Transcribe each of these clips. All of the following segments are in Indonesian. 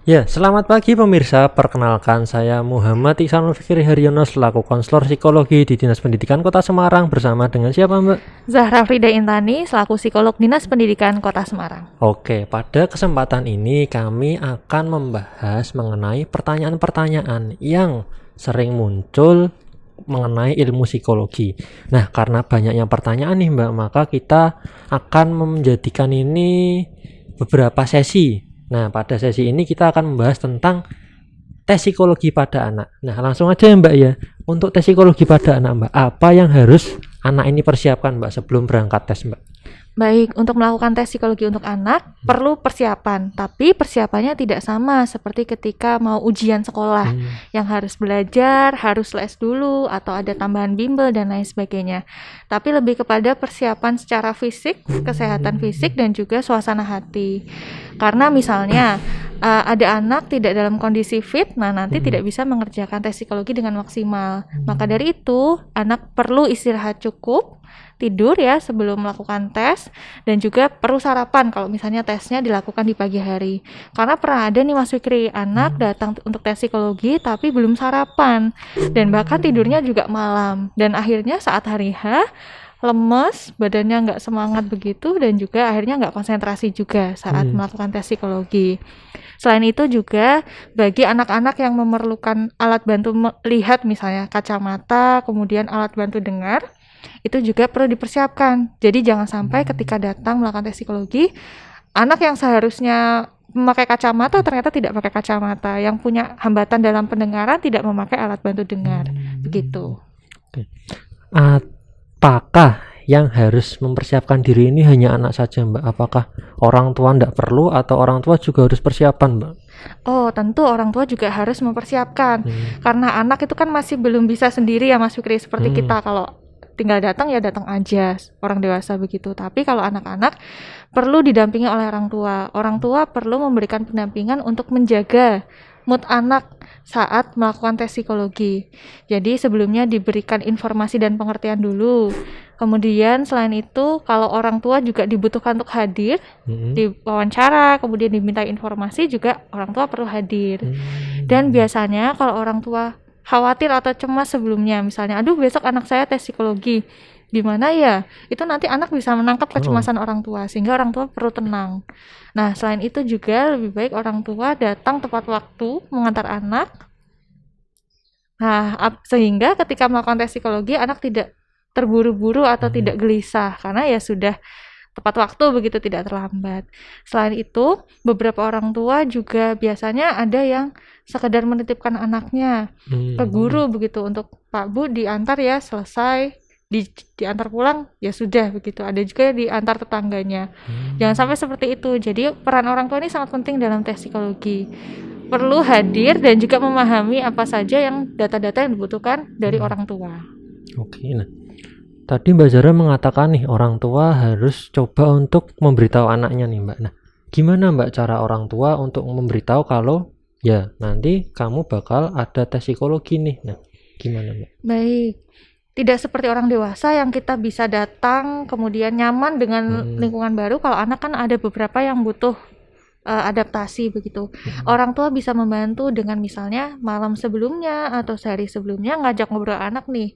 Ya, selamat pagi pemirsa. Perkenalkan, saya Muhammad Iksanul Fikri Haryono selaku konselor psikologi di Dinas Pendidikan Kota Semarang bersama dengan siapa, Mbak? Zahra Frida Intani selaku psikolog Dinas Pendidikan Kota Semarang. Oke, pada kesempatan ini kami akan membahas mengenai pertanyaan-pertanyaan yang sering muncul mengenai ilmu psikologi. Nah, karena banyaknya pertanyaan nih, Mbak, maka kita akan menjadikan ini beberapa sesi. Nah, pada sesi ini kita akan membahas tentang tes psikologi pada anak. Nah, langsung aja ya, Mbak ya. Untuk tes psikologi pada anak, Mbak, apa yang harus anak ini persiapkan, Mbak, sebelum berangkat tes, Mbak? Baik, untuk melakukan tes psikologi untuk anak perlu persiapan, tapi persiapannya tidak sama seperti ketika mau ujian sekolah yang harus belajar, harus les dulu, atau ada tambahan bimbel dan lain sebagainya. Tapi lebih kepada persiapan secara fisik, kesehatan fisik, dan juga suasana hati. Karena misalnya ada anak tidak dalam kondisi fit, nah nanti tidak bisa mengerjakan tes psikologi dengan maksimal. Maka dari itu, anak perlu istirahat cukup, tidur ya sebelum melakukan tes, dan juga perlu sarapan kalau misalnya tesnya dilakukan di pagi hari. Karena pernah ada nih Mas Fikri, anak datang untuk tes psikologi tapi belum sarapan dan bahkan tidurnya juga malam, dan akhirnya saat hari H lemes, badannya nggak semangat begitu, dan juga akhirnya nggak konsentrasi juga saat melakukan tes psikologi. Selain itu juga bagi anak-anak yang memerlukan alat bantu melihat misalnya kacamata, kemudian alat bantu dengar, itu juga perlu dipersiapkan. Jadi jangan sampai ketika datang melakukan tes psikologi, anak yang seharusnya memakai kacamata ternyata tidak pakai kacamata, yang punya hambatan dalam pendengaran tidak memakai alat bantu dengar. Begitu. Oke. Apakah yang harus mempersiapkan diri ini hanya anak saja, Mbak? Apakah orang tua tidak perlu atau orang tua juga harus persiapan, Mbak? Oh, tentu orang tua juga harus mempersiapkan. Karena anak itu kan masih belum bisa sendiri ya Mas Fikri, seperti kita kalau tinggal datang ya datang aja, orang dewasa begitu. Tapi kalau anak-anak perlu didampingi oleh orang tua. Orang tua perlu memberikan pendampingan untuk menjaga mood anak saat melakukan tes psikologi. Jadi sebelumnya diberikan informasi dan pengertian dulu. Kemudian selain itu, kalau orang tua juga dibutuhkan untuk hadir, diwawancara, kemudian diminta informasi juga orang tua perlu hadir. Dan biasanya kalau orang tua khawatir atau cemas sebelumnya, misalnya, aduh besok anak saya tes psikologi, gimana ya? Itu nanti anak bisa menangkap kecemasan orang tua, sehingga orang tua perlu tenang. Nah, selain itu juga lebih baik orang tua datang tepat waktu mengantar anak. Nah, sehingga ketika melakukan tes psikologi, anak tidak terburu-buru atau tidak gelisah, karena ya sudah tepat waktu begitu, tidak terlambat. Selain itu, beberapa orang tua juga biasanya ada yang sekedar menitipkan anaknya ke guru begitu, untuk Pak Bu diantar ya, selesai diantar pulang ya sudah begitu. Ada juga yang diantar tetangganya. Jangan sampai seperti itu. Jadi peran orang tua ini sangat penting dalam tes psikologi. Perlu hadir dan juga memahami apa saja yang data-data yang dibutuhkan dari orang tua. Oke, nah tadi Mbak Zara mengatakan nih orang tua harus coba untuk memberitahu anaknya nih, Mbak. Nah, gimana Mbak cara orang tua untuk memberitahu kalau ya nanti kamu bakal ada tes psikologi nih? Nah, gimana Mbak? Baik, tidak seperti orang dewasa yang kita bisa datang kemudian nyaman dengan lingkungan baru. Kalau anak kan ada beberapa yang butuh adaptasi begitu. Orang tua bisa membantu dengan misalnya malam sebelumnya atau sehari sebelumnya ngajak ngobrol anak nih.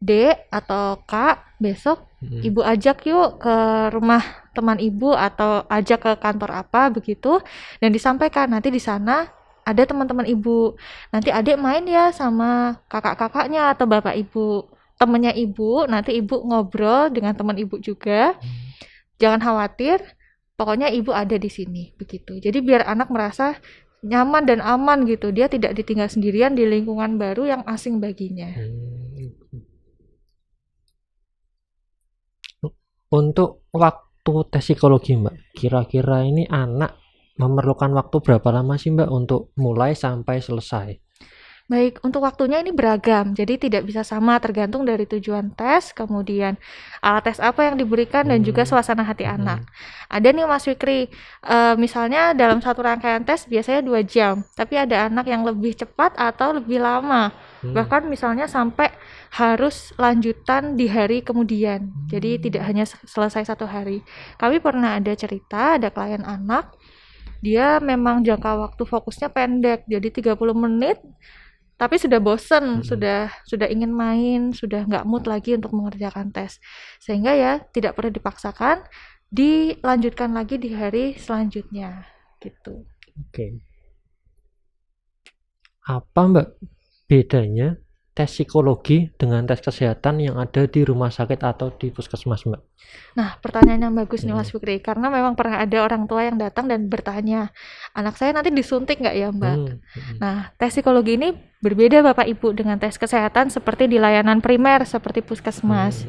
Dek atau Kak, besok Ibu ajak yuk ke rumah teman Ibu atau ajak ke kantor apa begitu, dan disampaikan nanti di sana ada teman-teman Ibu. Nanti adik main ya sama kakak-kakaknya atau bapak Ibu, temennya Ibu. Nanti Ibu ngobrol dengan teman Ibu juga. Jangan khawatir, pokoknya Ibu ada di sini begitu. Jadi biar anak merasa nyaman dan aman gitu. Dia tidak ditinggal sendirian di lingkungan baru yang asing baginya. Untuk waktu tes psikologi, Mbak, kira-kira ini anak memerlukan waktu berapa lama sih, Mbak, untuk mulai sampai selesai? Baik, untuk waktunya ini beragam, jadi tidak bisa sama, tergantung dari tujuan tes, kemudian alat tes apa yang diberikan, dan juga suasana hati anak. Ada nih Mas Fikri, misalnya dalam satu rangkaian tes biasanya 2 jam, tapi ada anak yang lebih cepat atau lebih lama, bahkan misalnya sampai harus lanjutan di hari kemudian, jadi tidak hanya selesai 1 hari. Kami pernah ada cerita, ada klien anak dia memang jangka waktu fokusnya pendek, jadi 30 menit tapi sudah bosen, sudah ingin main, sudah nggak mood lagi untuk mengerjakan tes. Sehingga ya tidak perlu dipaksakan, dilanjutkan lagi di hari selanjutnya gitu. Oke. Apa Mbak bedanya tes psikologi dengan tes kesehatan yang ada di rumah sakit atau di puskesmas, Mbak? Nah, pertanyaan yang bagus nih Mas Fikri, karena memang pernah ada orang tua yang datang dan bertanya, anak saya nanti disuntik nggak ya Mbak? Nah, tes psikologi ini berbeda Bapak Ibu dengan tes kesehatan seperti di layanan primer seperti puskesmas.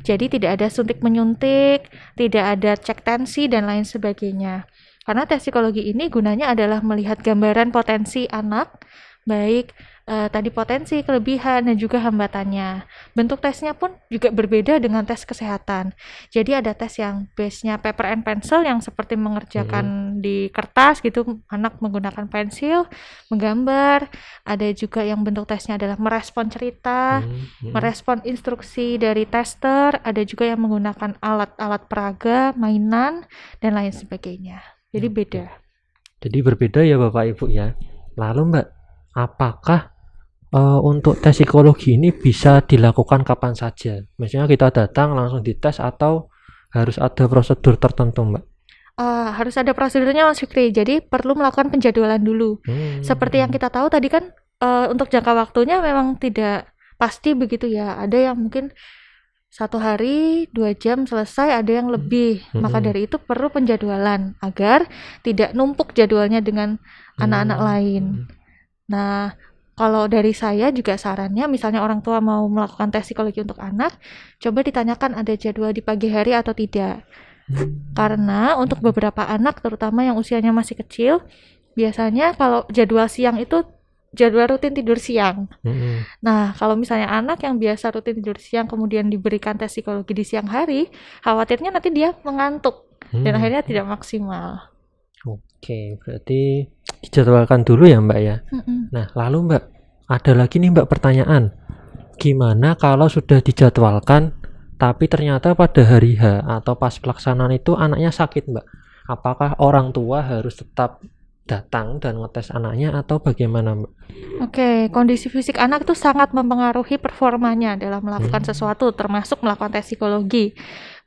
Jadi tidak ada suntik menyuntik, tidak ada cek tensi dan lain sebagainya. Karena tes psikologi ini gunanya adalah melihat gambaran potensi anak, baik tadi potensi, kelebihan, dan juga hambatannya. Bentuk tesnya pun juga berbeda dengan tes kesehatan. Jadi ada tes yang base-nya paper and pencil yang seperti mengerjakan di kertas gitu, anak menggunakan pensil, menggambar. Ada juga yang bentuk tesnya adalah merespon cerita, merespon instruksi dari tester. Ada juga yang menggunakan alat-alat peraga, mainan, dan lain sebagainya. Jadi beda. Jadi berbeda ya Bapak Ibu ya. Lalu Mbak, apakah untuk tes psikologi ini bisa dilakukan kapan saja? Misalnya kita datang langsung dites atau harus ada prosedur tertentu, Mbak? Harus ada prosedurnya Mas Fikri, jadi perlu melakukan penjadwalan dulu. Seperti yang kita tahu tadi kan untuk jangka waktunya memang tidak pasti begitu ya. Ada yang mungkin 1 hari 2 jam selesai, ada yang lebih. Maka dari itu perlu penjadwalan agar tidak numpuk jadwalnya dengan anak-anak lain. Nah, kalau dari saya juga sarannya, misalnya orang tua mau melakukan tes psikologi untuk anak, coba ditanyakan ada jadwal di pagi hari atau tidak. Karena untuk beberapa anak, terutama yang usianya masih kecil, biasanya kalau jadwal siang itu jadwal rutin tidur siang. Nah, kalau misalnya anak yang biasa rutin tidur siang kemudian diberikan tes psikologi di siang hari, khawatirnya nanti dia mengantuk dan akhirnya tidak maksimal. Oke, berarti dijadwalkan dulu ya Mbak ya. Nah, lalu Mbak, ada lagi nih Mbak pertanyaan. Gimana kalau sudah dijadwalkan tapi ternyata pada hari H atau pas pelaksanaan itu anaknya sakit Mbak? Apakah orang tua harus tetap datang dan ngetes anaknya atau bagaimana Mbak? Oke, kondisi fisik anak itu sangat mempengaruhi performanya dalam melakukan sesuatu, termasuk melakukan tes psikologi.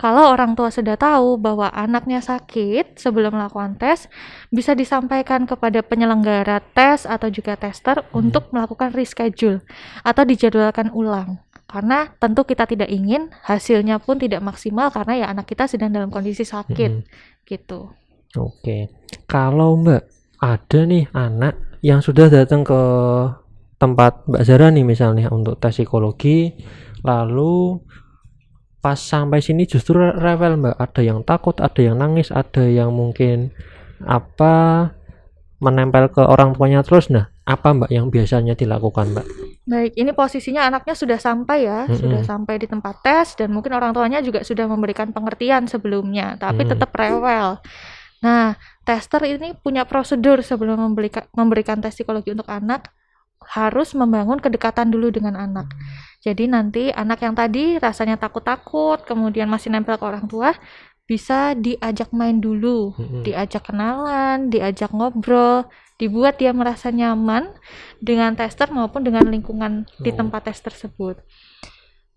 Kalau orang tua sudah tahu bahwa anaknya sakit sebelum melakukan tes, bisa disampaikan kepada penyelenggara tes atau juga tester untuk melakukan reschedule atau dijadwalkan ulang. Karena tentu kita tidak ingin hasilnya pun tidak maksimal karena ya anak kita sedang dalam kondisi sakit gitu. Oke, kalau Mbak ada nih anak yang sudah datang ke tempat Mbak Zara nih misalnya untuk tes psikologi, lalu pas sampai sini justru rewel Mbak, ada yang takut, ada yang nangis, ada yang mungkin menempel ke orang tuanya terus. Nah, apa Mbak yang biasanya dilakukan Mbak? Baik, ini posisinya anaknya sudah sampai ya, sudah sampai di tempat tes dan mungkin orang tuanya juga sudah memberikan pengertian sebelumnya, tapi tetap rewel. Nah, tester ini punya prosedur sebelum memberikan tes psikologi untuk anak, harus membangun kedekatan dulu dengan anak. Jadi nanti anak yang tadi rasanya takut-takut, kemudian masih nempel ke orang tua, bisa diajak main dulu, diajak kenalan, diajak ngobrol, dibuat dia merasa nyaman dengan tester maupun dengan lingkungan di tempat tes tersebut.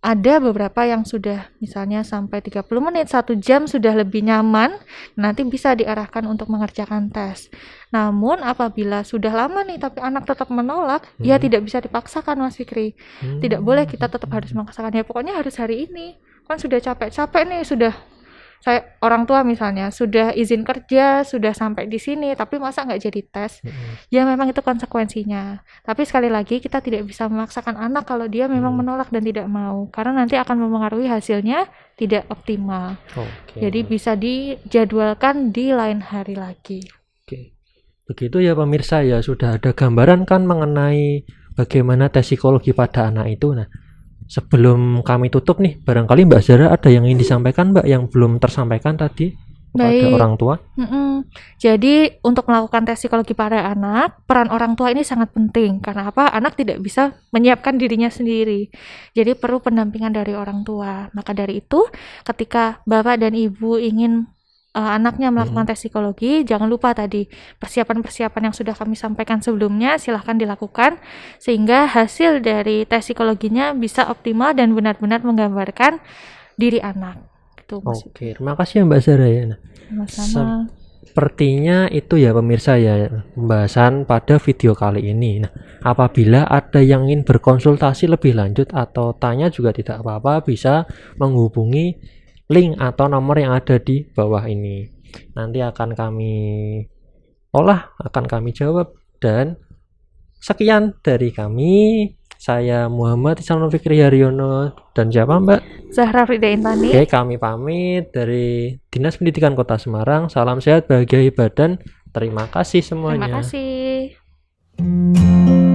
Ada beberapa yang sudah misalnya sampai 30 menit, 1 jam sudah lebih nyaman, nanti bisa diarahkan untuk mengerjakan tes. Namun apabila sudah lama nih tapi anak tetap menolak, ya tidak bisa dipaksakan Mas Fikri. Tidak boleh kita tetap harus memaksakan, ya pokoknya harus hari ini. Kan sudah capek-capek nih, saya orang tua misalnya sudah izin kerja, sudah sampai di sini, tapi masa nggak jadi tes? Ya memang itu konsekuensinya. Tapi sekali lagi kita tidak bisa memaksakan anak kalau dia memang menolak dan tidak mau, karena nanti akan mempengaruhi hasilnya tidak optimal. Jadi bisa dijadwalkan di lain hari lagi. Begitu ya pemirsa ya, sudah ada gambaran kan mengenai bagaimana tes psikologi pada anak itu. Nah, sebelum kami tutup nih, barangkali Mbak Zara ada yang ingin disampaikan Mbak yang belum tersampaikan tadi kepada orang tua? Jadi untuk melakukan tes psikologi pada anak, peran orang tua ini sangat penting. Karena apa? Anak tidak bisa menyiapkan dirinya sendiri. Jadi perlu pendampingan dari orang tua. Maka dari itu, ketika Bapak dan Ibu ingin anaknya melakukan tes psikologi, jangan lupa tadi persiapan-persiapan yang sudah kami sampaikan sebelumnya silahkan dilakukan sehingga hasil dari tes psikologinya bisa optimal dan benar-benar menggambarkan diri anak. Gitu, Oke, terima kasih ya Mbak Zara ya. Nah, sama-sama. sepertinya itu ya pemirsa ya pembahasan pada video kali ini. Nah, apabila ada yang ingin berkonsultasi lebih lanjut atau tanya juga tidak apa-apa, bisa menghubungi link atau nomor yang ada di bawah ini. Nanti akan kami olah, akan kami jawab. Dan sekian dari kami. Saya Muhammad Ihsanul Fikri Haryono dan siapa Mbak? Zahra Frida Intani. Oke, kami pamit dari Dinas Pendidikan Kota Semarang. Salam sehat, bahagia, badan. Terima kasih semuanya. Terima kasih.